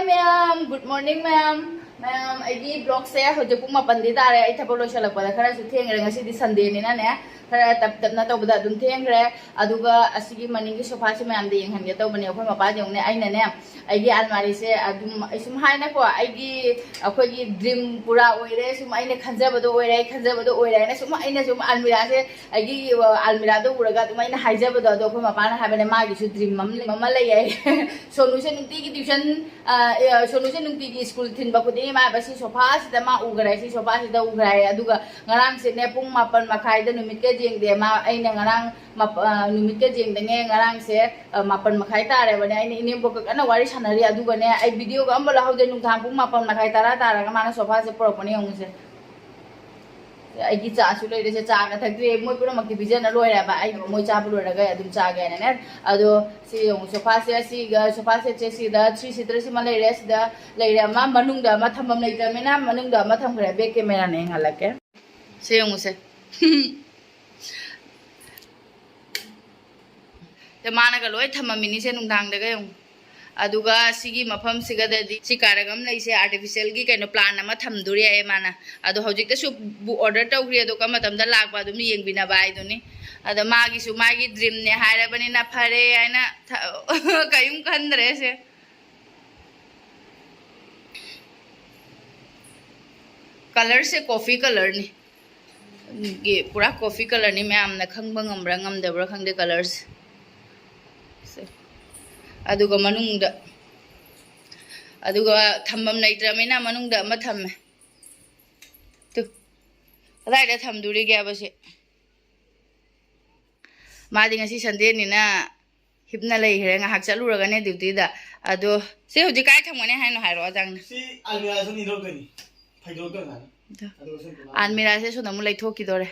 ma'am. Good morning, ma'am. Ma'am, I blog saya hoje pung mapandi tare ai thapolo shalak pada khara su thengre ngasi di Sunday ni na ne khara tap na to bada dum thengre aduga asigi maningi sofa se ma'am de yeng han ge to bani akhoi mapa jong ne ai na ne ai almari se adum isum hai na ko ai akhoi gi dream pura oire sum ai ne khanja bado oire ne sum ai ne sum almira se ai almira do uraga tum ai na haija bado do akhoi mapa na habe ne ma gi su dream mama lai ai solution nti gi tuition solution nti gi school thin ba kudi ma ba si sofa si da ma ugrai si sofa si da ugrai aduga ngarang se ne pung mapan makhai da numit ke jeng de ma ai ne ngarang numit ke jeng de nge ngarang se mapan makhai ta re ba ne ai ne inem bok kana wari sanari aduga ne ai video ga ambala hau de nung thang pung mapan makhai ta ga ma na sofa se pro pani ong se ai gi cha su le de se cha ga thak de moi pura mak ti vision na loi ra ba ai moi cha bu ra ga adum cha ga ne ado si ong sofa se si ga sofa se che si da 3 seater si ma le re si da le ra ma manung da ma thamam nei ta me na manung da ma tham khre be camera ne ngalak ke se ong se te mana ga loi thamam mini se nung dang de ga ong aduga sigi mafam siga de si karagam lai se artificial gi kaino plan ama thamduri ai mana adu hojik ta su order taw gri adu kama tam da lag ba dum yeng bina bai du ni ada magi su magi dream ne haira bani na phare aina kayum khandre se color se coffee color ni ge pura coffee color ni me amna khang bangam rangam da bra khang de colors aduga manungda aduga thammam naitra mena manungda ma thamme tu adai da thamduri ge abase madi ngasi Sunday ni na hipna lei hre nga hak chalu raga ne duty da ado se hoji kai thamone haino hairo jang si almira so ni ro gani phaidor ka na almira se so namu lai thoki dore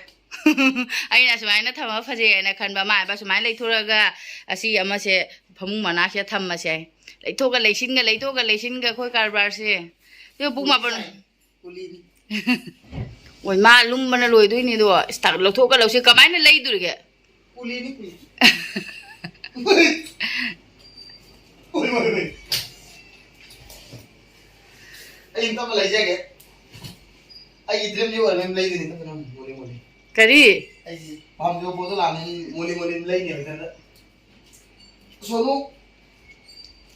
ai na sumai na thama phaje na khan ba ma ba sumai lai thoraga asi ama se phamung mana se thamma se lai thoga leisin ga khoi karbar se yo buk ma ban kuli oi ma lum bana loi dui ni do star lo thoga lo se kamai na lai dur ge kuli ni kuli oi ai ta ma lai jage ai dream yo mem lai ni ta na moli kari ai pam jo bo to la ni moli lai ni ta na sono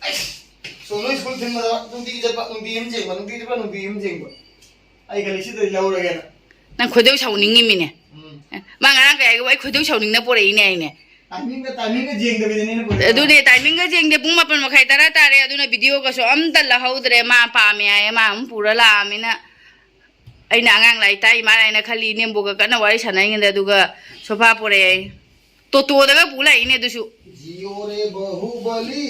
ai sono school thim ma tum ti jab tum ti im jeng ma tum ti jab tum ti im jeng ba ai ga lisi de yaw ra ga na nang khodeu chawning ni mine ma ngarang ga ai khodeu chawning na pore ini ai ne timing ga jeng de ni ne adu ne timing ga jeng de pung mapan makhai tara tare adu na video ga so am ta la haudre ma pa me ai ma am pura la amina ai na ngang lai tai ma lai na khali nembo ga kana wari sanai nge adu ga sofa pore ai to da ga pula ine du su जियो रे बहुबली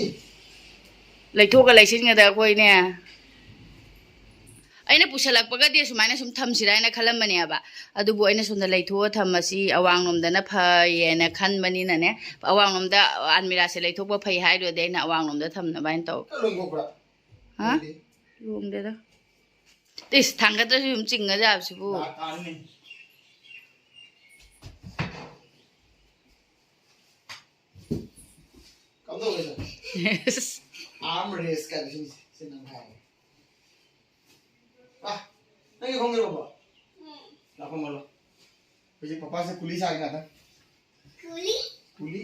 लेथोगा लेसिन गा दा कोइ ने आइना पुसलक पगा दे सुमाइना सुम थम सिराइना खलम बने आबा अदुबो आइना सुंदा लेथो थमसी अवांग नोमदा ना फयेना खन बनी ना ने अवांग नोमदा आनमिरा से लेथोबो फय हाइदो दे ना अवांग नोमदा थमना बाइन तो लोंगोपरा हा लोंगदे दा तिस थांगदा सुम चिंगा जाबसिबो कब तो गया आर्म रेस का से नाम है वाह नहीं होंगे बाबा लाखों मारो मुझे पापा से पुलिस आ गया था कुली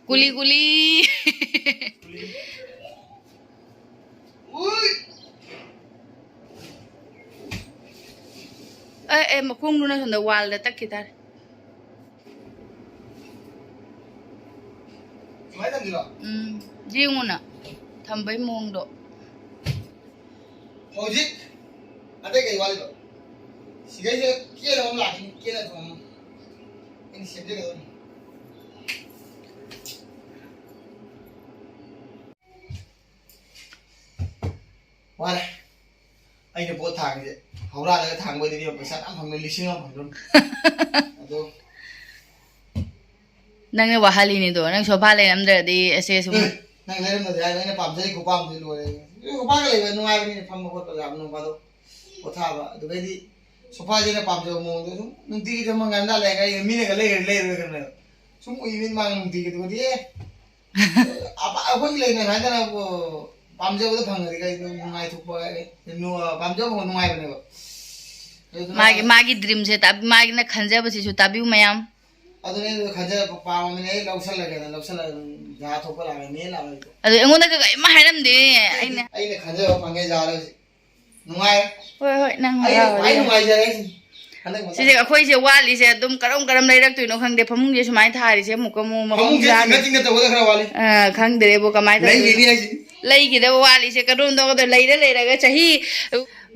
कुली कुली ए मखोंग नुना संदा वाल दा तक कितार जिंगुना थंबै मोंगदो होजिक अते कई वाले तो सिगाई से के रम लाखिन के ना थम इन सेजे गदो वाले ai cái bộ thang vậy hậu ra cái thang bây giờ phải sát ăn hàng lịch sinh không phải luôn nang wahali ni do nang sofa le namdra di ase sum nang le nam da nang pam sai ko pam sai lo ko pa cái le no ai ni pham ko to jam no pa do ko tha ba do cái di sofa je na pam jo mo do sum nung ti ki mang gan da le cái mi ne cái le cái ne sum ui min mang nung ti ki do di apa ꯑꯩꯈꯣꯏ ꯂꯩꯅ ꯍꯥꯏꯗꯅ ꯄꯥꯝꯖꯕꯗ ꯐꯪꯉꯗꯤ ꯀꯩ ꯅꯨꯡꯉꯥꯏꯊꯣꯛꯄ ꯄꯥꯝꯖꯕ ꯐꯪꯕ ꯅꯨꯡꯉꯥꯏꯕꯅꯦꯕ मागी dream से मागी ना खंजा बसी जो ताबिउ मयाम अदुने खंजा पावमिने लौसलगेना लौसल जा थोप लागे ने लागे अदु एंगोना का मा हाइरम दे आइने खंजा पंगे जारो नुंगाय होय होय नंग आई नुंगाय जारे सिजे अखोई से वाली से तुम करम करम लेरक्तुनो खंगदे फमुंग जे सुमाय थारी से मुक मु मफम जान मतिंग त होदा खरा वाली खंगदे बो कमाय नहीं गिनी है लई गिदे वाली से करुम दो लेरे लेरगा चही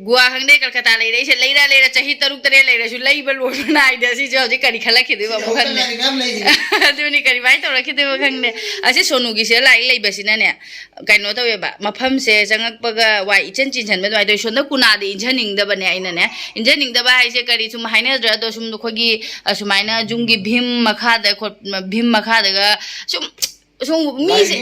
गुआ खंगदे कलकत्ता लेरे से लेरा लेरा चही तरुक तरे लेरे सु लई बल वो नाइ दे सी जो जी करी खला खिदे बा खंगदे दुनी करी बाय तो रखिदे बा खंगदे असे सोनु गी से लाई लई बसिना ने कइनो तवे बा मफम से जंगकपगा वाइ इचन चिनछन बे दो सोन कुना दे इंजनिंग द बने आइना ने इंजनिंग द बा हाइसे करी सुम हाइना द्र दो सुम खोगी सुमाइना जुंगी भीम मखा द भीम मखा दगा सुम सुम मी से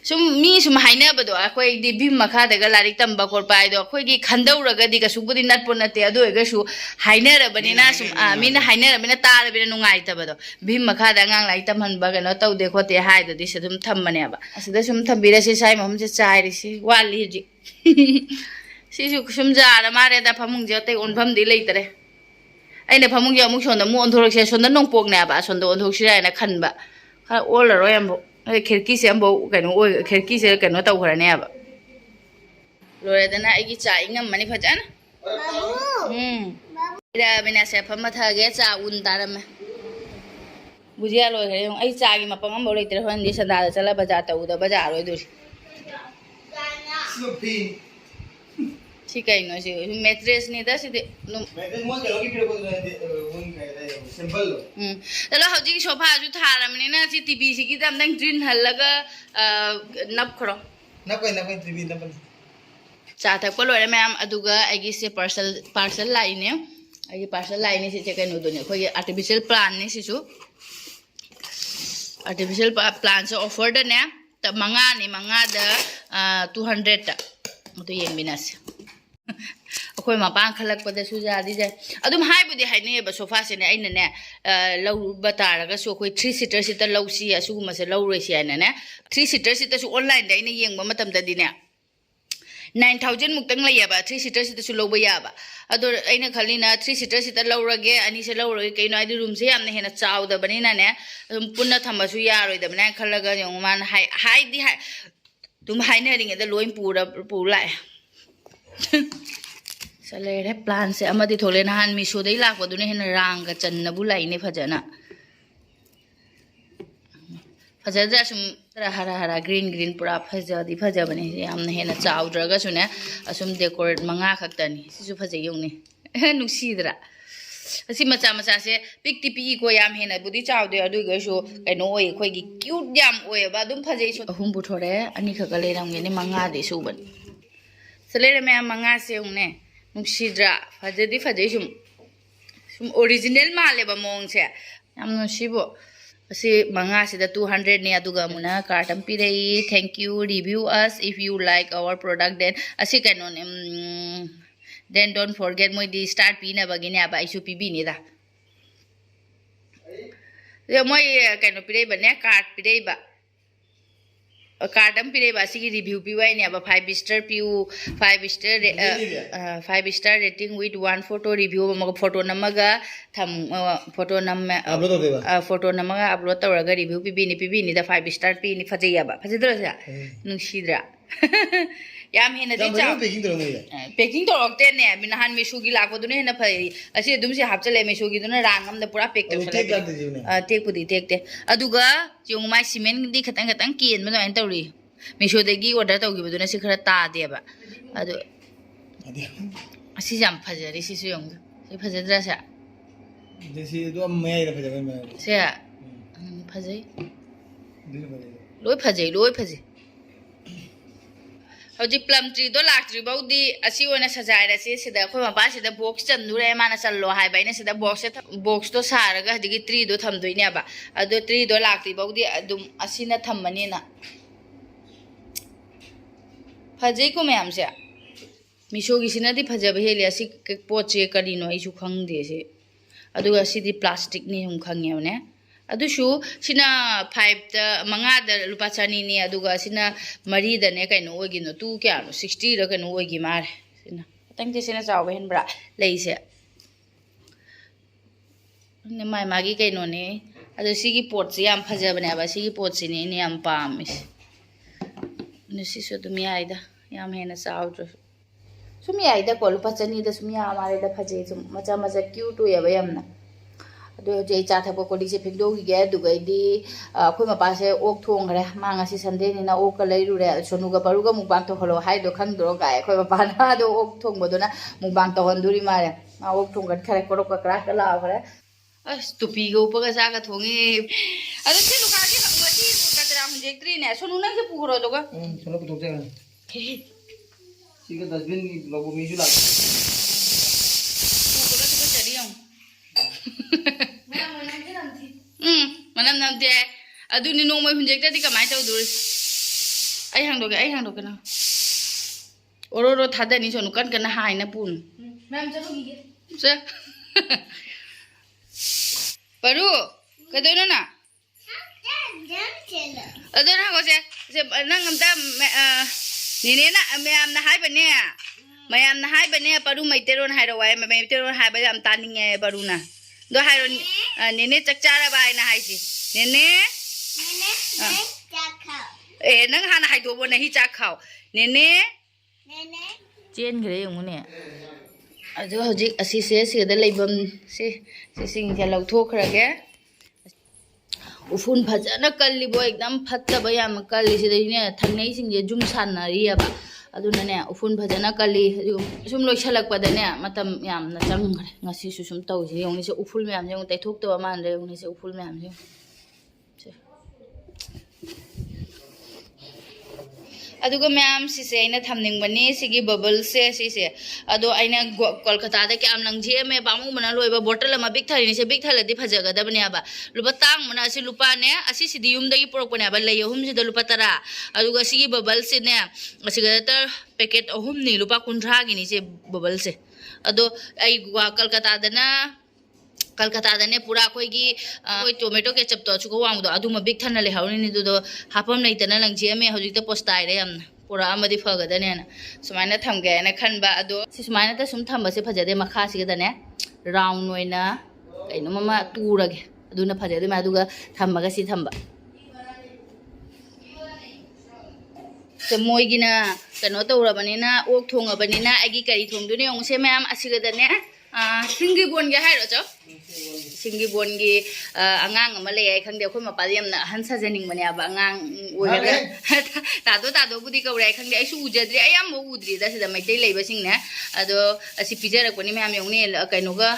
सुम मी सुम हाइना बदो अखोई दि भीम मखा दगा लारिक तंबा कोर पाइ दो अखोई गी खंदौरगा दि का सुबुदि नटपो नते अदो एगसु हाइना रबनि ना सुम मीना हाइना रबनि तार बिना नुंगाइ तबदो भीम मखा द ngang lai tam han ba kano taw de khote hai do dis dum tham mane ba asida sum thambira si sai mom se chai ri si wali ji si su sum ja ra mare da phamung je te on pham di lei tare aina phamung je amuk son da mu on thorok se son da nong pok na ba son da on thok si ra na khan ba ha ol ro yam bo khirki se am bo kaino oi khirki se kaino taw khara ne ba lore da na ai gi cha ingam mani phajana ira bina se pham ma tha ge cha un taram बुझिया लो है आई चागी मपम हम बोले इतरे होन this दादा चला बाजार तो उदा बाजार होय दूर ठीक है नो जी मैट्रेस नहीं था सीधे मैट्रेस मोल के लोगी फिर को उन सिंपल लो चलो हजी की सोफा जो थारा मने ना सी टीवी सी की तम दंग ड्रिन हल्लगा नप खरो नप टीवी नप चा थक को लोरे मैम अदुगा आगी से पार्सल लाइने आगी पार्सल लाइने से चेक नो दोने खोई आर्टिफिशियल प्लांट ने Sissu artificial plants offer da ne ta manga da 200 ta to yeng binas akoi ma pang khalak pa da su ja di ja adum hai bu di hai ne ba sofa se ne aina ne low batara ga so koi 3 seater sita low si asu ma se low roi si ana ne 3 seater sita su online da ina yeng ba matam da di ne 9000 muktang la yaba 3 seater sita su low ba yaba ador aina khalina 3 seater sita low rage ani se low rage kai no ai room se amna hena chaw da bani na ne punna thamba su ya roi da bana khalaga yong man hai di hai tum hai ne ring da loin pu lai sale re plan se amadi thole na han mi so dei lak ba du ne hena rang ga chan na bu lai ne phajana फजरा सुम हरा हरा green पूरा फजदी फजबने यामना हेना चाउद्रगा सुने assume decorate मंगा खक्तनी सिसु फजे योंगने नुसीदरा असि मचा मचा से पिकटी P को याम हेना बुदी चाउदे अदुगसु कइनो ओय खोगी क्यूट याम ओय बा दुम फजे सु अहुम बुथोरे अनि खका लेरमगेने मंगा दे सुबन सलेरे मे मंगा से उने नुसीदरा फजदी फजे सुम ओरिजिनल माले बा मोंग से याम नुसीबो asi manga sida 200 ne aduga muna kartam pirei thank you review us if you like our product then asi kanon then don't forget moi di start pina bagine aba isu pibi ni da yo moi kanon pirei ba ne card pirei ba kartam pirei ba si review piwai ne aba 5 star piu 5 star rating with one photo review maga photo namaga tham photo nam upload to deba photo namaga upload tawraga review pibi ni da 5 star pi ni phajaya ba phajidra sa nusidra yam hena di cha packing to okte ne bin han mesu gi lakko dune hena phai asi dum se hapchale mesu gi dune rangam da pura pack to sala tek pudi tek te aduga yung mai cement di khatang khatang ken ma nain tawri mesu de gi order taw gi dune si khara ta de ba adu asi jam phajari si su yung si phajadra sa जैसे तो अब मैं इधर फंसा मैं से फजे लोई फजे हौजी plum tree दो लाक्ट्री बाउदी असि ओना सजायरा से सिदा खो मपा सिदा बॉक्स चंदुरे माना चल्लो हाय बाइने सिदा बॉक्स तो सारगा दिगी ट्री दो थमदोइने बा अदो ट्री दो लाक्ट्री बाउदी अदुम असिना थममनी ना फजे को मैम से मिशो की सिनादी फजब हेले असि पोचे करिनो आइसु खंगदे से अदुगा सिदी प्लास्टिक नि हम खंगेवने ꯑꯗꯨꯁꯨ ꯁꯤꯅ 5ꯇ 5ꯗ ꯂꯨꯄꯥ 200ꯅꯤ ꯑꯗꯨꯒ ꯁꯤꯅ 4ꯗꯅꯦ ꯀꯩꯅꯣ ꯑꯣꯏꯒꯤꯅꯣ 2 ꯀꯌꯥꯅꯣ 60ꯔ ꯀꯩꯅꯣ ꯑꯣꯏꯒꯤ ꯃꯥꯜꯂꯦ ꯁꯤꯅ ꯈꯤꯇꯪꯗꯤ ꯁꯤꯅ ꯆꯥꯎꯕ ꯍꯦꯟꯕ꯭ꯔꯥ ꯂꯩꯁꯦ ꯃꯥꯏ ꯃꯥꯒꯤ ꯀꯩꯅꯣꯅꯦ ꯑꯗꯣ ꯁꯤꯒꯤ ꯄꯣꯠꯁꯦ ꯌꯥꯝ ꯐꯖꯕꯅꯦꯕ ꯁꯤꯒꯤ ꯄꯣꯠꯁꯤꯅꯦ ꯑꯩꯅ ꯌꯥꯝ ꯄꯥꯝꯃꯤꯁꯦ ꯑꯗꯨ ꯁꯤꯁꯨ ꯑꯗꯨꯝ ꯌꯥꯏꯗ ꯌꯥꯝ ꯍꯦꯟꯅ ꯆꯥꯎꯗ꯭ꯔꯁꯨ ꯁꯨꯝ ꯌꯥꯏꯗꯀꯣ ꯂꯨꯄꯥ 200ꯗ ꯁꯨꯝ ꯌꯥ ꯃꯥꯜꯂꯦꯗ ꯐꯖꯩ ꯁꯨꯝ ꯃꯆꯥ ꯃꯆꯥ ꯀ꯭ꯌꯨꯠ ꯑꯣꯏꯌꯦꯕ ꯌꯥꯝꯅ ꯑꯗꯣ ꯍꯧꯖꯤꯛ ꯑꯩ ꯆꯥ ꯊꯛꯄ ꯀꯣꯜꯂꯤꯛꯁꯦ ꯐꯦꯡꯗꯣꯛꯈꯤꯒꯦ ꯑꯗꯨꯒ ꯑꯩꯗꯤ ꯑꯩꯈꯣꯏ ꯃꯄꯥꯁꯦ ꯑꯣꯛ ꯊꯣꯡꯈ꯭ꯔꯦ ꯃꯥ ꯉꯁꯤ ꯁꯟꯗꯦꯅꯤꯅ ꯑꯣꯛꯀ ꯂꯩꯔꯨꯔꯦ ꯁꯣꯅꯨꯒ ꯄꯔꯨꯒ ꯃꯨꯛꯕꯥꯡ ꯇꯧꯍꯜꯂꯣ ꯍꯥꯏꯗꯣ ꯈꯪꯗ꯭ꯔꯣ ꯒꯥꯏ ꯑꯩꯈꯣꯏ ꯃꯄꯥꯅ ꯑꯗꯣ ꯑꯣꯛ ꯊꯣꯡꯕꯗꯨꯅ ꯃꯨꯛꯕꯥꯡ ꯇꯧꯍꯟꯗꯣꯔꯤ ꯃꯥꯜꯂꯦ ꯃꯥ ꯑꯣꯛ ꯊꯣꯡꯒꯠꯈ꯭ꯔꯦ ꯀꯣꯔꯣꯛꯀ ꯀꯔꯥꯛꯀ ꯂꯥꯎꯈ꯭ꯔꯦ ꯑꯁ ꯇꯨꯄꯤꯒ ꯎꯞꯄꯒ ꯆꯥꯛꯒ ꯊꯣꯡꯉꯤ ꯑꯗꯣ ꯁꯤ ꯂꯨꯀꯥꯒꯤ ꯉꯁꯤ ꯀꯇꯔꯥ ꯍꯨꯟꯖꯦꯛꯇ꯭ꯔꯤꯅꯦ ꯁꯣꯅꯨ ꯅꯪꯁꯦ ꯄꯨꯈ꯭ꯔꯣ ꯑꯗꯨꯒ ꯁꯣꯅꯨ ꯄꯨꯊꯣꯛꯆꯔꯅꯤ ꯁꯤꯒ ꯗꯁꯕꯤꯟ ꯂꯧꯕ ꯃꯤꯁꯨ ꯂꯥꯛꯑꯦ ꯄꯨꯕꯒ ꯇꯨꯀꯠꯆꯔꯤ ꯌꯦꯡꯉꯨ ꯃꯅꯝ ꯅꯝꯗꯦ ꯑꯗꯨꯅꯤ ꯅꯣꯡꯃꯩ ꯍꯨꯟꯖꯦꯛꯇ꯭ꯔꯗꯤ ꯀꯃꯥꯏꯅ ꯇꯧꯗꯣꯔꯤ ꯑꯩ ꯍꯥꯡꯗꯣꯛꯀꯦ ꯑꯣꯔꯣꯔꯣ ꯊꯥꯗꯅꯤ ꯁꯣꯅꯨ ꯀꯟ ꯀꯟꯅ ꯍꯥꯏꯅ ꯄꯨꯅꯨ ꯃꯌꯥꯝ ꯆꯠꯂꯨꯈꯤꯒꯦ ꯆꯦ ꯄꯔꯨ ꯀꯩꯗꯧꯅꯣ ꯅꯪ ꯑꯗꯣ ꯅꯪꯒꯣꯁꯦ ꯅꯪ ꯑꯝꯇ ꯅꯦꯅꯦꯅ ꯃꯌꯥꯝꯅ ꯍꯥꯏꯕꯅꯦ ꯄꯔꯨ ꯃꯩꯇꯩꯔꯣꯟ ꯍꯥꯏꯔꯛꯑꯣ ꯍꯥꯏ ꯃꯩꯇꯩꯔꯣꯟ ꯍꯥꯏꯕ ꯌꯥꯝ ꯇꯥꯅꯤꯡꯉꯦ ꯄꯔꯨꯅ ꯑꯗꯣ ꯍꯥꯏꯔꯣ ꯅꯦꯅꯦ ꯆꯥꯛ ꯆꯥꯔꯕ ꯍꯥꯏꯅ ꯍꯥꯏꯁꯤ ꯅꯦꯅꯦ ꯑꯦ ꯅꯪ ꯍꯥꯟꯅ ꯍꯥꯏꯗꯣꯛꯑꯣ ꯅꯍꯤ ꯆꯥꯛ ꯈꯥꯎ ꯅꯦꯅꯦ ꯆꯦꯟꯈ꯭ꯔꯦ ꯌꯦꯡꯉꯨꯅꯦ ꯑꯗꯣ ꯍꯧꯖꯤꯛ ꯑꯁꯤꯁꯦ ꯁꯤꯗ ꯂꯩꯐꯝ ꯁꯤꯁꯤꯡꯁꯦ ꯂꯧꯊꯣꯛꯈ꯭ꯔꯒꯦ ꯎꯐꯨꯟ ꯐꯖꯅ ꯀꯜꯂꯤꯕꯣ एकदम ꯐꯠꯇꯕ ꯌꯥꯝꯅ ꯀꯜꯂꯤ ꯁꯤꯗꯩꯅꯦ ꯊꯪꯅꯩꯁꯤꯡꯁꯦ ꯖꯨꯝ ꯁꯥꯟꯅꯔꯤꯑꯕ ꯑꯗꯨꯅꯅꯦ ꯎꯐꯨꯟ ꯐꯖꯅ ꯀꯜꯂꯤ ꯁꯨꯝ ꯂꯣꯏꯁꯜꯂꯛꯄꯗꯅꯦ ꯃꯇꯝ ꯌꯥꯝꯅ ꯆꯪꯈ꯭ꯔꯦ ꯉꯁꯤꯁꯨ ꯁꯨꯝ ꯇꯧꯁꯤ ꯌꯦꯡꯉꯨꯅꯦ ꯎꯐꯨꯜ ꯃꯌꯥꯝꯁꯦ ꯌꯦꯡꯉꯨ ꯇꯩꯊꯣꯛꯇꯕ ꯃꯥꯟꯗ꯭ꯔꯦ ꯌꯦꯡꯉꯨꯅꯦ ꯎꯐꯨꯜ ꯃꯌꯥꯝꯁꯦ ꯑꯗꯨꯒ ꯃꯌꯥꯝ ꯁꯤꯁꯦ ꯑꯩꯅ ꯊꯝꯅꯤꯡꯕꯅꯤ ꯁꯤꯒꯤ ꯕꯕꯜꯁꯦ ꯁꯤꯁꯦ ꯑꯗꯣ ꯑꯩꯅ ꯀꯣꯜꯀꯇꯥꯗ ꯀꯌꯥꯝ ꯂꯪꯖꯦꯝꯃꯦ ꯄꯥꯝꯃꯨꯕꯅ ꯂꯣꯏꯕ ꯕꯣꯇꯜ ꯑꯃ ꯕꯤꯛ ꯊꯜꯂꯤꯅꯤꯁꯦ ꯕꯤꯛ ꯊꯜꯂꯗꯤ ꯐꯖꯒꯗꯕꯅꯦꯕ ꯂꯨꯄꯥ ꯇꯥꯡꯕꯅ ꯑꯁꯤ ꯂꯨꯄꯥꯅꯦ ꯑꯁꯤꯁꯤꯗꯤ ꯌꯨꯝꯗꯒꯤ ꯄꯨꯔꯛꯄꯅꯦꯕ ꯂꯩ ꯑꯍꯨꯝꯁꯤꯗ ꯂꯨꯄꯥ 10 ꯑꯗꯨꯒ ꯁꯤꯒꯤ ꯕꯕꯜꯁꯤꯅꯦ ꯑꯁꯤꯒꯗ ꯄꯦꯀꯦꯠ 3ꯅꯤ ꯂꯨꯄꯥ 50ꯒꯤꯅꯤ ꯁꯤ ꯕꯕꯜꯁꯦ ꯑꯗꯣ ꯑꯩ ꯀꯜꯀꯇꯥꯗꯅꯦ ꯄꯨꯔꯥ ꯑꯩꯈꯣꯏꯒꯤ ꯇꯣꯃꯦꯇꯣ ꯀꯦꯆꯞꯇꯣ ꯑꯁꯨꯛꯀ ꯋꯥꯡꯕꯗꯣ ꯑꯗꯨꯃ ꯕꯤꯛ ꯊꯟꯅ ꯂꯩꯍꯧꯔꯤꯅꯤ ꯑꯗꯨꯗꯣ ꯍꯥꯞꯐꯝ ꯂꯩꯇꯅ ꯂꯪꯖꯦꯝꯃꯦ ꯍꯧꯖꯤꯛꯇ ꯄꯣꯁꯇꯥꯏꯔꯦ ꯌꯥꯝꯅ ꯄꯨꯔꯛꯑꯃꯗꯤ ꯐꯒꯗꯅꯦꯅ ꯁꯨꯃꯥꯏꯅ ꯊꯝꯒꯦ ꯍꯥꯏꯅ ꯈꯟꯕ ꯑꯗꯣ ꯁꯤ ꯁꯨꯃꯥꯏꯅꯇ ꯁꯨꯝ ꯊꯝꯕꯁꯦ ꯐꯖꯗꯦ ꯃꯈꯥꯁꯤꯒꯗꯅꯦ ꯔꯥꯎꯟ ꯑꯣꯏꯅ ꯀꯩꯅꯣꯃ ꯇꯨꯔꯒꯦ ꯑꯗꯨꯅ ꯐꯖꯗꯣꯏꯃ ꯑꯗꯨꯒ ꯊꯝꯃꯒ ꯁꯤ ꯊꯝꯕ ꯃꯣꯏꯒꯤꯅ ꯀꯩꯅꯣ ꯇꯧꯔꯕꯅꯤꯅ ꯑꯣꯛ ꯊꯣꯡꯉꯕꯅꯤꯅ ꯑꯩꯒꯤ ꯀꯔꯤ ꯊꯣꯡꯗꯣꯏꯅꯣ ꯌꯦꯡꯉꯨꯁꯦ ꯃꯌꯥꯝ ꯑꯁꯤꯒꯗꯅꯦ ꯁꯤꯡꯒꯤꯕꯣꯟꯒꯤ ꯍꯥꯏꯔꯣ ꯆꯣ ꯁꯤꯡꯒꯤꯕꯣꯟꯒꯤ ꯑꯉꯥꯡ ꯑꯃ ꯂꯩ ꯑꯩ ꯈꯪꯗꯦ ꯑꯩꯈꯣꯏ ꯃꯄꯥꯗꯤ ꯌꯥꯝꯅ ꯑꯍꯟ ꯁꯥꯖꯅꯤꯡꯕꯅꯦꯕ ꯑꯉꯥꯡ ꯑꯣꯏꯔꯒ ꯇꯥꯗꯣꯕꯨꯗꯤ ꯀꯧꯔꯦ ꯑꯩ ꯈꯪꯗꯦ ꯑꯩꯁꯨ ꯎꯖꯗ꯭ꯔꯤ ꯑꯩ ꯑꯃꯐꯥꯎ ꯎꯗ꯭ꯔꯤꯗ ꯁꯤꯗ ꯃꯩꯇꯩ ꯂꯩꯕꯁꯤꯡꯅꯦ ꯑꯗꯣ ꯑꯁꯤ ꯄꯤꯖꯔꯛꯄꯅꯤ ꯃꯌꯥꯝ ꯌꯦꯡꯉꯨꯅꯦ ꯀꯩꯅꯣꯒ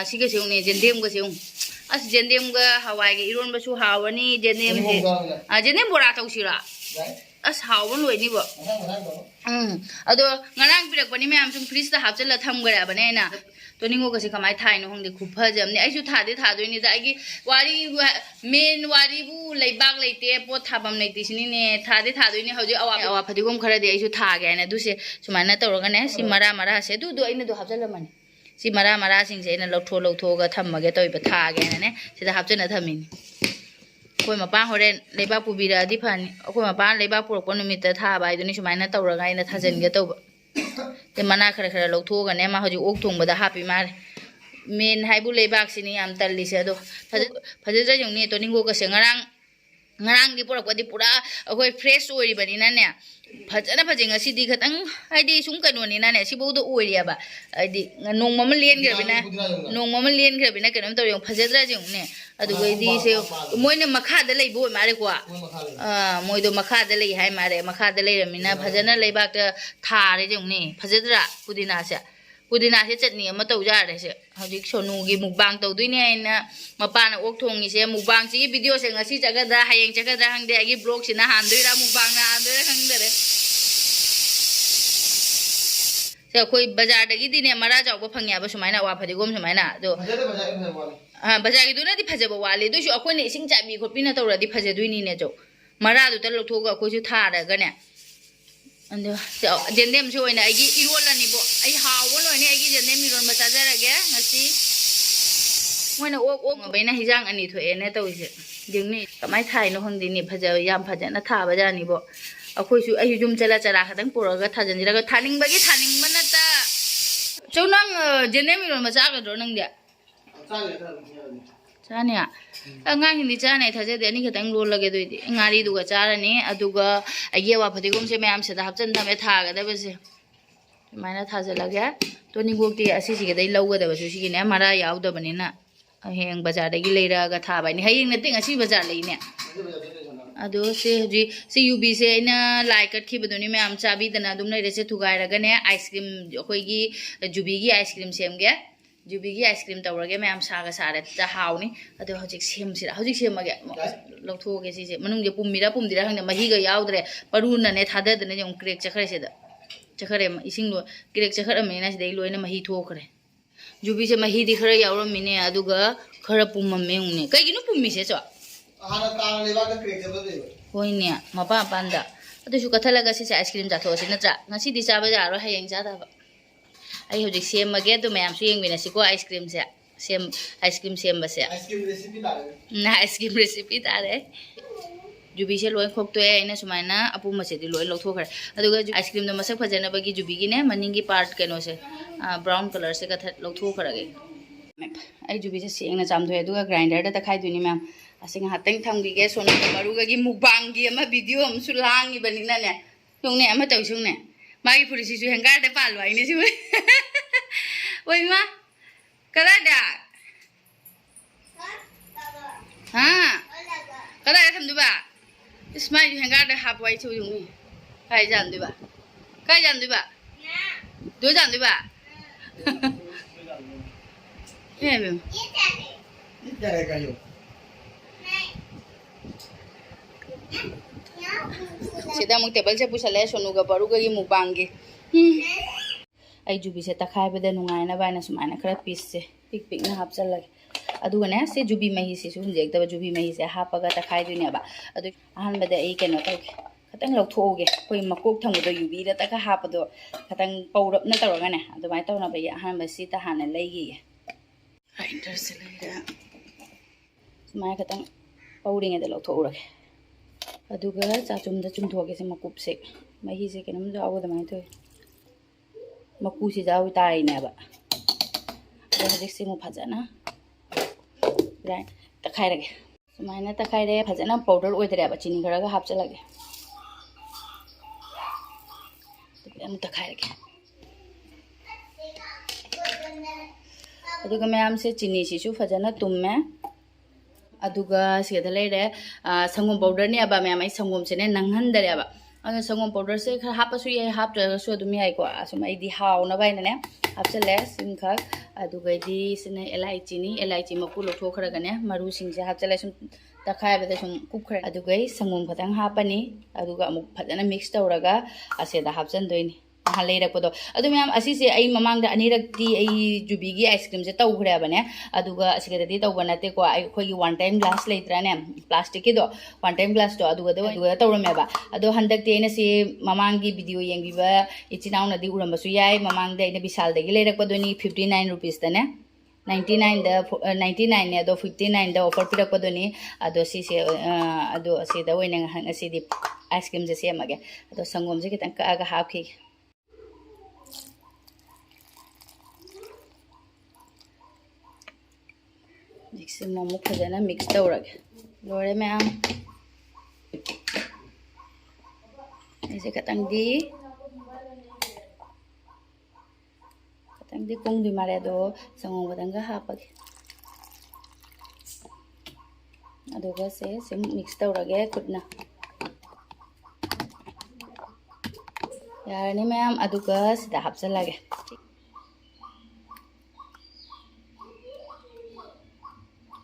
ꯁꯤꯒꯁꯦ ꯌꯦꯡꯉꯨꯅꯦ ꯖꯦꯟꯗꯦꯝꯒꯁꯦ ꯌꯦꯡꯉꯨ ꯑꯁ ꯖꯦꯟꯗꯦꯝꯒ ꯍꯋꯥꯏꯒ ꯏꯔꯣꯟꯕꯁꯨ ꯍꯥꯎꯔꯅꯤ ꯖꯦꯟꯗꯦꯝꯁꯦ ꯖꯦꯟꯗꯦꯝ ꯕꯣꯔꯥ ꯇꯧꯁꯤꯔꯣ ꯑꯁ ꯍꯥꯎꯕ ꯂꯣꯏꯅꯤꯕꯣ ꯑꯗꯣ ꯉꯔꯥꯡ ꯄꯤꯔꯛꯄꯅꯤ ꯃꯌꯥꯝ ꯁꯨꯝ ꯐ꯭ꯔꯤꯖꯇ ꯍꯥꯞꯆꯤꯜꯂ ꯊꯝꯈ꯭ꯔꯕꯅꯦ ꯑꯩꯅ ꯇꯣꯅꯤꯡꯉꯣꯛꯀꯁꯦ ꯀꯃꯥꯏꯅ ꯊꯥꯏꯅꯣ ꯈꯪꯗꯦ ꯈꯨꯐꯖꯕꯅꯦ ꯑꯩꯁꯨ ꯊꯥꯗꯣꯏꯅꯤꯗ ꯑꯩꯒꯤ ꯃꯦꯟ ꯋꯥꯔꯤꯕꯨ ꯂꯩꯕꯥꯛ ꯂꯩꯇꯦ ꯄꯣꯠ ꯊꯥꯐꯝ ꯂꯩꯇꯦ ꯁꯤꯅꯤꯅꯦ ꯊꯥꯗꯣꯏꯅꯤ ꯍꯧꯖꯤꯛ ꯑꯋꯥ ꯐꯗꯤꯒꯣꯝ ꯈꯔꯗꯤ ꯑꯩꯁꯨ ꯊꯥꯒꯦ ꯍꯥꯏꯅ ꯑꯗꯨꯁꯦ ꯁꯨꯃꯥꯏꯅ ꯇꯧꯔꯒꯅꯦ ꯁꯤ ꯃꯔꯥꯁꯦ ꯑꯗꯨꯗꯣ ꯑꯩꯅꯗꯣ ꯍꯥꯞꯆꯜꯂꯝꯃꯅꯤ ꯁꯤ ꯃꯔꯥꯁꯤꯡꯁꯦ ꯑꯩꯅ ꯂꯧꯊꯣꯛꯑꯒ ꯊꯝꯃꯒꯦ ꯇꯧꯏꯕ ꯊꯥꯒꯦ ꯍꯥꯏꯅꯅꯦ ꯁꯤꯗ ꯍꯥꯞꯆꯟꯅ ꯊꯝꯃꯤꯅꯤ ꯑꯩꯈꯣꯏ ꯃꯄꯥ ꯍꯣꯔꯦꯟ ꯂꯩꯕꯥꯛ ꯄꯨꯕꯤꯔꯛꯑꯗꯤ ꯐꯅꯤ ꯑꯩꯈꯣꯏ ꯃꯄꯥꯅ ꯂꯩꯕꯥꯛ ꯄꯨꯔꯛꯄ ꯅꯨꯃꯤꯠꯇ ꯊꯥꯕ ꯍꯥꯏꯗꯨꯅꯤ ꯁꯨꯃꯥꯏꯅ ꯇꯧꯔꯒ ꯑꯩꯅ ꯊꯥꯖꯤꯟꯒꯦ ꯇꯧꯕ ꯃꯅꯥ ꯈꯔ ꯂꯧꯊꯣꯛꯑꯒꯅꯦ ꯃꯥ ꯍꯧꯖꯤꯛ ꯑꯣꯛ ꯊꯣꯡꯕꯗ ꯍꯥꯞꯄꯤ ꯃꯥꯜꯂꯦ ꯃꯦꯟ ꯍꯥꯏꯕꯨ ꯂꯩꯕꯥꯛꯁꯤꯅꯤ ꯌꯥꯝ ꯇꯜꯂꯤꯁꯦ ꯑꯗꯣ ꯐꯖꯗ꯭ꯔ ꯌꯦꯡꯅꯤ ꯇꯣꯅꯤꯡꯀꯣꯛꯀꯁꯦ ꯉꯔꯥꯡꯗꯤ ꯄꯨꯔꯛꯄꯗꯤ ꯄꯨꯔꯥ ꯑꯩꯈꯣꯏ ꯐ꯭ꯔꯦꯁ ꯑꯣꯏꯔꯤꯕꯅꯤꯅꯅꯦ ꯐꯖꯅ ꯐꯖꯩ ꯉꯁꯤꯗꯤ ꯈꯤꯇꯪ ꯍꯥꯏꯗꯤ ꯁꯨꯝ ꯀꯩꯅꯣꯅꯤꯅꯅꯦ ꯁꯤꯐꯧꯗ ꯑꯣꯏꯔꯤꯑꯕ ꯍꯥꯏꯗꯤ ꯅꯣꯡꯃ ꯑꯃ ꯂꯦꯟꯈ꯭ꯔꯕꯤꯅ ꯀꯩꯅꯣꯝ ꯇꯧꯔꯤ ꯐꯖꯗ꯭ꯔꯥ ꯌꯦꯡꯉꯨꯅꯦ ꯑꯗꯨꯒꯩꯗꯤ ꯁꯦ ꯃꯣꯏꯅ ꯃꯈꯥꯗ ꯂꯩꯕ ꯑꯣꯏ ꯃꯥꯜꯂꯦꯀꯣ ꯃꯣꯏꯗꯣ ꯃꯈꯥꯗ ꯂꯩ ꯍꯥꯏ ꯃꯥꯜꯂꯦ ꯃꯈꯥꯗ ꯂꯩꯔꯝꯃꯤꯅ ꯐꯖꯅ ꯂꯩꯕꯥꯛꯇ ꯊꯥꯔꯦ ꯌꯦꯡꯉꯨꯅꯦ ꯐꯖꯗ꯭ꯔꯥ ꯄꯨꯗꯤꯅꯥꯁꯦ ꯆꯠꯅꯤ ꯑꯃ ꯇꯧꯖꯥꯔꯦꯁꯦ ꯍꯧꯖꯤꯛ ꯁꯣꯅꯨꯒꯤ ꯃꯨꯛꯕꯥꯡ ꯇꯧꯗꯣꯏꯅꯦ ꯑꯩꯅ ꯃꯄꯥꯅ ꯑꯣꯛ ꯊꯣꯡꯉꯤꯁꯦ ꯃꯨꯛꯕꯥꯡꯁꯤꯒꯤ ꯚꯤꯗꯤꯑꯣꯁꯦ ꯉꯁꯤ ꯆꯠꯀꯗ꯭ꯔꯥ ꯍꯌꯦꯡ ꯆꯠꯀꯗ꯭ꯔꯥ ꯈꯪꯗꯦ ꯑꯩꯒꯤ ꯕ꯭ꯂꯣꯛꯁꯤꯅ ꯍꯥꯟꯗꯣꯏꯔꯥ ꯃꯨꯛꯕꯥꯡꯅ ꯍꯥꯟꯗꯣꯏꯔꯥ ꯈꯪꯗꯔꯦ ꯑꯩꯈꯣꯏ ꯕꯖꯥꯔꯗꯒꯤꯗꯤꯅꯦ ꯃꯔꯥ ꯆꯥꯎꯕ ꯐꯪꯉꯦꯕ ꯁꯨꯃꯥꯏꯅ ꯑꯋꯥ ꯐꯗꯤꯒꯣꯝ ꯁꯨꯃꯥꯏꯅ ꯑꯗꯣ ꯕꯖꯥꯔꯒꯤꯗꯨꯅꯗꯤ ꯐꯖꯕ ꯋꯥꯠꯂꯤ ꯑꯗꯨꯏꯁꯨ ꯑꯩꯈꯣꯏꯅ ꯏꯁꯤꯡ ꯆꯥꯏꯕꯤ ꯈꯣꯠꯄꯤꯅ ꯇꯧꯔꯗꯤ ꯐꯖꯗꯣꯏꯅꯤꯅꯦ ꯆꯧ ꯃꯔꯥꯗꯨꯗ ꯂꯧꯊꯣꯛꯑꯒ ꯑꯩꯈꯣꯏꯁꯨ ꯊꯥꯔꯒꯅꯦ ꯑꯗꯣ ꯖꯦꯟꯗꯦꯝꯁꯨ ꯑꯣꯏꯅ ꯑꯩꯒꯤ ꯏꯔꯣꯜꯂꯅꯤꯕꯣ ꯑꯩ ꯍꯥꯎꯕ ꯂꯣꯏꯅꯤ ꯑꯩꯒꯤ ꯖꯦꯟꯗꯦꯝ ꯏꯔꯣꯟꯕ ꯆꯥꯖꯔꯒꯦ ꯉꯁꯤ मोइना ओक बैना हिजांग अनि थोएने तौइसे दिंगनि कमाय थाइनो हंदिनि फजा याम फजना थाबा जानिबो अखोइसु अयु जुम चला चला खतंग पुरगा थाजनजिरागा थानिंगबगी थानिंगबनता चौनंग जेनेमिरो मचागदरो नंगदे चानिया अंगा हिंदी चाने थाजे देनी खतंग लोल लगे दोइदि ngaरी दुगा चारनी अदुगा अयेवा फदिगुम से मैम से हापचन थमे थागदबसे माइना थाजे लगे तोनी गोक्ति असिसिगे दै लौगदबसु सिगिने मारा यावदबनिना हेंग बाजार दगी लेरागा थाबानी हयिंग नते ngasi बाजार लेने अदो से हजी से यूबी से इना लाइक कटखिबदुनी मैम चाबीदना दुम लेरेसे थुगाइरगने आइसक्रीम अखोइगी जुबीगी आइसक्रीम सेमगे जुबीगी आइसक्रीम तौरगे मैम सागा सारे ता हाउनी अदो हजिक सेमसिरा हजिक सेमगे लौथोगे सिसे मनुंगे पुम्मिरा पुम्दिरा हंगे महीगा यावद्रे परुनने थाददने जम क्रेक चखरे सेदा चखरे इसिंग लो क्रेक चखरमेना सिदे लोइना मही थोखरे जुबी से मही दि खरा यावरमिने अदुगा खरा पुम्ममे उने कइगिनु पुम्मिसे चो हाना तांग लेबा का क्रेक जब दे होइने मपा पांदा अदुसु कथलगा से ice cream जाथोसि नत्रा ngasi di chaba jaro hayeng jadaba ai hojik semage to mayam su yengminasiko ice cream से सेम आइसक्रीम सेमबसे आइसक्रीम रेसिपी तारे ना आइसक्रीम रेसिपी तारे जुबी से लोय खोक्तो है इना सुमाइना अपु मसेदि लोय लौथोखरे अदुगा आइसक्रीम दो मसक फजनबगी जुबीगी ने मनिंगी पार्ट केनो से ब्राउन कलर से कथ लौथोखरगे आई जुबी से सेंगना चामथोय अदुगा ग्राइंडर दा तखाइदुनी मैम असिंग हातंग थमगिगे सोना मरुगगी मुबांगी अमा वीडियो हमसु लांगी बनिना ने योंने अमा तौसुंने मागी पुलिसिसु हेंगार दे पालो आइने सिबे ओइ मा कदादा हां कदा थमदुबा स्माइल हेंगार दे हापवाइ छु युंगी काय जानदुबा दो जानदुबा ये बे तारे कायो सीधा मुक टेबल से पुछले सोनुगा बरुगगी मुबांगी आई जुबी से तखाइबदे नुंगाइना बाइना सुमाइना खरा पीस से पिक पिक ना हापचलगे अदुगने से जुबी मही से सुंजेक्तबा जुबी मही से हापगा तखाइदुनेबा अदु अहनबदे आई केनो तौगे खतंग लौथोगे कोई मकोक थंगदो युबी दा तका हापदो खतंग पौरप न तौरगने अदुमाय तौनबा या अहनबा सीता हाने लैगी ग्राइंडर से लेरा सुमाय खतंग पौरिंगे दे लौथोरगे अदुगा चाचुमदा चुमथोगे से मकुप से मही से केनम जाओ दमाय तो मकू से जाओ ताइनेबा हजिक से मु फजना ग्राइंड तखाइरगे सुमाइना तखाइरे फजना पाउडर ओइदरेबा चिनी खरगा हापचलगे तब तखाइरगे अदुगा मैम से चिनी सिसु फजना तुmme अदुगा सेदा लेरे संगम पाउडर ने अबा मैम आई संगम से ने नंगहंदरेबा अगर संगम पाउडर से खर हापसु ये हापद्रसु अदुम याइको असुम आइदि हाउना बाइनने हापचले सिंखक अदुगैदि सिने एलाइची मकु लोथोखरगने मरु सिंसे हापचले सुम तखाइबदे सुम कुखरे अदुगै संगम खतंग हापनी अदुगा अमुक फजना मिक्स तौरगा असेदा हापचनदोइनी हालेरपदो अदु मैम असिसे आई ममांग दा अनिरक्ति आई जुबीगी आइसक्रीम से तौखरेबने अदुगा असिगदि तौबनते को आई खोगी वन टाइम ग्लास लेत्राने प्लास्टिक की दो वन टाइम ग्लास तो अदुगा तौरमेबा अदो हंदक्ति एना से ममांगी वीडियो येंगिबा इचिनाउ नदी उरमबसु याय ममांग दा एना विशाल दगी लेरकपदोनी 59 रुपीस तने 99 दा 99 ने दो 59 दा ऑफर पिरकपदोनी अदो सिसे अदो असिदा ओइना हंगसिदि आइसक्रीम से सेमगे अदो संगोम से कितन कागा हापखि जिक्से मोमो फजना मिक्स तौरगे लोरे मैम ऐसे खतंगदी कुंगदी मारे दो संगों बदंगा हापगे अदुगा से मिक्स तौरगे खुदना यारनी मैम अदुगा सिदा हापचलगे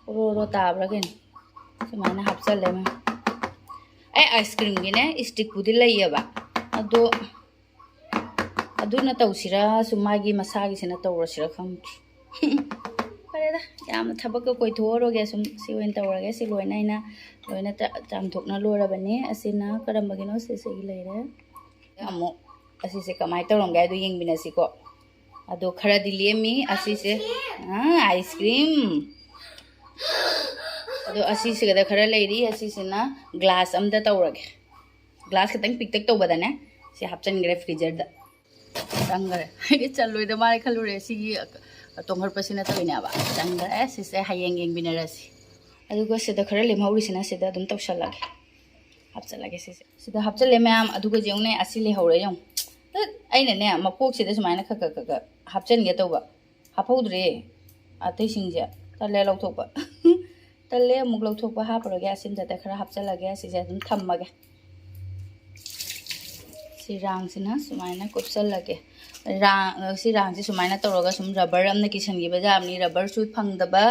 रो ताब्रगन सुमाइना हापचले मैम आई आइसक्रीम की ने स्टिक पुदी लैयबा अदो अदुना तौसिरा सुमागी मसागी सेना तौरसिरा खम फरेदा याम थबक कोइ थोरोगे सुम सिवेन तौरगे सि लोइना चामथोकना लोरबने असिना करमबगिनो से लेरे अमो असिसे कमाय तौरंगे अदु येंगबिनसिको अदो खरा दिलेमी असिसे आइसक्रीम ꯑꯗꯣ ꯑꯁꯤꯁꯤꯒꯗ ꯈꯔ ꯂꯩꯔꯤ ꯑꯁꯤꯁꯤꯅ ꯒ꯭ꯂꯥꯁ ꯑꯝꯗ ꯇꯧꯔꯒꯦ ꯒ꯭ꯂꯥꯁ ꯈꯤꯇꯪ ꯄꯤꯛꯇꯛ ꯇꯧꯕꯗꯅꯦ ꯁꯤ ꯍꯥꯞꯆꯤꯟꯈ꯭ꯔꯦ ꯐ꯭ꯔꯤꯖꯔꯗ ꯆꯪꯈ꯭ꯔꯦ ꯑꯩꯗꯤ ꯆꯜꯂꯣꯏꯗ ꯃꯥꯜꯂꯦ ꯈꯜꯂꯨꯔꯦ ꯁꯤꯒꯤ ꯇꯣꯡꯍꯠꯄꯁꯤꯅ ꯇꯧꯔꯤꯅꯦꯕ ꯆꯪꯈ꯭ꯔꯦ ꯁꯤꯁꯦ ꯍꯌꯦꯡ ꯌꯦꯡꯃꯤꯟꯅꯔꯁꯤ ꯑꯗꯨꯒ ꯁꯤꯗ ꯈꯔ ꯂꯦꯝꯍꯧꯔꯤꯁꯤꯅ ꯁꯤꯗ ꯑꯗꯨꯝ ꯇꯧꯁꯜꯂꯒꯦ ꯍꯥꯞꯆꯜꯂꯒꯦ ꯁꯤꯁꯦ ꯁꯤꯗ ꯍꯥꯞꯆꯜꯂꯦ ꯃꯌꯥꯝ ꯑꯗꯨꯒ ꯌꯦꯡꯉꯨꯅꯦ ꯑꯁꯤ ꯂꯩꯍꯧꯔꯦ ꯌꯦꯡꯉꯨ ꯑꯩꯅꯅꯦ ꯃꯀꯣꯛꯁꯤꯗ ꯁꯨꯃꯥꯏꯅ ꯈꯛ ꯍꯥꯞꯆꯤꯟꯒꯦ ꯇꯧꯕ ꯍꯥꯞꯍꯧꯗ꯭ꯔꯦ ꯑꯇꯩꯁꯤꯡꯁꯦ ꯇꯜꯂꯦ ꯂꯧꯊꯣꯛꯄ ꯇꯜꯂꯦ ꯑꯃꯨꯛ ꯂꯧꯊꯣꯛꯄ ꯍꯥꯞꯄꯔꯣꯏꯒꯦ ꯑꯁꯤꯝꯇꯗ ꯈꯔ ꯍꯥꯞꯆꯜꯂꯒꯦ ꯁꯤꯁꯦ ꯑꯗꯨꯝ ꯊꯝꯃꯒꯦ ꯁꯤ ꯔꯥꯡꯁꯤꯅ ꯁꯨꯃꯥꯏꯅ ꯀꯨꯞꯁꯜꯂꯒꯦ ꯁꯤ ꯔꯥꯡꯁꯤ ꯁꯨꯃꯥꯏꯅ ꯇꯧꯔꯒ ꯁꯨꯝ ꯔꯕꯔ ꯑꯃꯅ ꯀꯤꯁꯟꯈꯤꯕ ꯌꯥꯕꯅꯤ ꯔꯕꯔꯁꯨ ꯐꯪꯗꯕ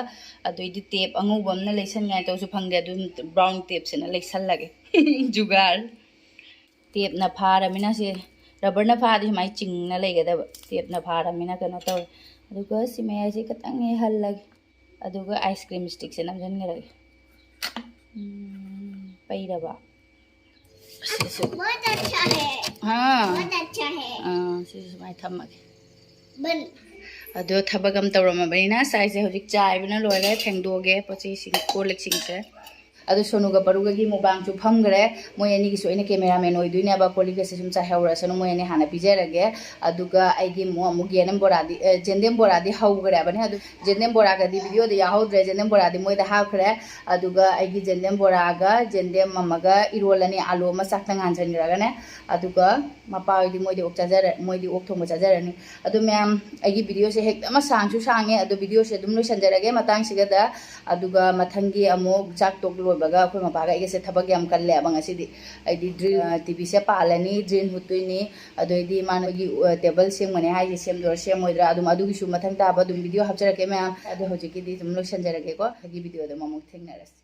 ꯑꯗꯩꯗꯤ ꯇꯦꯞ ꯑꯉꯧꯕ ꯑꯃꯅ ꯂꯩꯁꯟꯉꯥꯏ ꯇꯧꯁꯨ ꯐꯪꯗꯦ ꯑꯗꯨꯝ ꯕ꯭ꯔꯥꯎꯟ ꯇꯦꯞꯁꯤꯅ ꯂꯩꯁꯜꯂꯒꯦ ꯖꯨꯒꯥꯔ ꯇꯦꯞꯅ ꯐꯥꯔꯃꯤꯅ ꯁꯤ ꯔꯕꯔꯅ ꯐꯥꯗꯤ ꯁꯨꯃꯥꯏꯅ ꯆꯤꯡꯅ ꯂꯩꯒꯗꯕ ꯇꯦꯞꯅ ꯐꯥꯔꯃꯤꯅ ꯀꯩꯅꯣ ꯇꯧꯋꯦ ꯑꯗꯨꯒ ꯁꯤ ꯃꯌꯥꯏꯁꯤ ꯈꯤꯇꯪ ꯍꯜꯂꯒꯦ ꯑꯗꯨꯒ ꯑꯥꯏꯁ ꯀ꯭ꯔꯤꯝ ꯁ꯭ꯇꯤꯛꯁꯦ नमझनꯈ꯭ꯔꯒꯦ पैरबा बहुत अच्छा है हाँ बहुत अच्छा है सुमाय थम्मगे बन अदो थबगम तौरमबनिना साइसे हजिक चाइबना लोरे थेंदोगे पची सिंग कोलिक सिंगसे अदो सोनुगा बरुगागी मुबांग चु फमगरे मोय एनी गिसो एने कैमरामैन ओइदुइने बा कोलिक से सुम चाहौरसनो मोय एने हाना पिजेरगे अदुगा आइगी मो अमु गेनम बोरादी जेंदेम बोरादी हौगरे बने अदु जेंदेम बोरागा दी वीडियो दे याहौद्रे जेंदेम बोरादी मोय दा हाखरे अदुगा आइगी जेंदेम बोरागा जेंदेम ममगा इरोलनी आलू मा साक्तंग हानजनग्रागने अदुगा मपा ओइदी मोय दे ओक चाजर मोय दे ओक थोंग चाजरनी अदु मैम आइगी वीडियो से हेक मा सांगसु सांगे अदु वीडियो से दुम लोइसनजरगे मतंग सिगदा अदुगा मथंगी अमु चाक टोक लोबगा अखोय मपागा इगसे थबक याम कल्ले बंग असिदी आइदी ड्रिल टीवी से पालनी ड्रिल हुतुइनी अदोइदी मानगी टेबल सेमने हाइजे सेमदोर सेमोइद्रा अदुम अदुगिसु मथंग ताबा दुम वीडियो हापचरके मैम अदु होजिकिदी दुम लोइसनजरगे को आइगी वीडियो दे ममुक थेंगनरस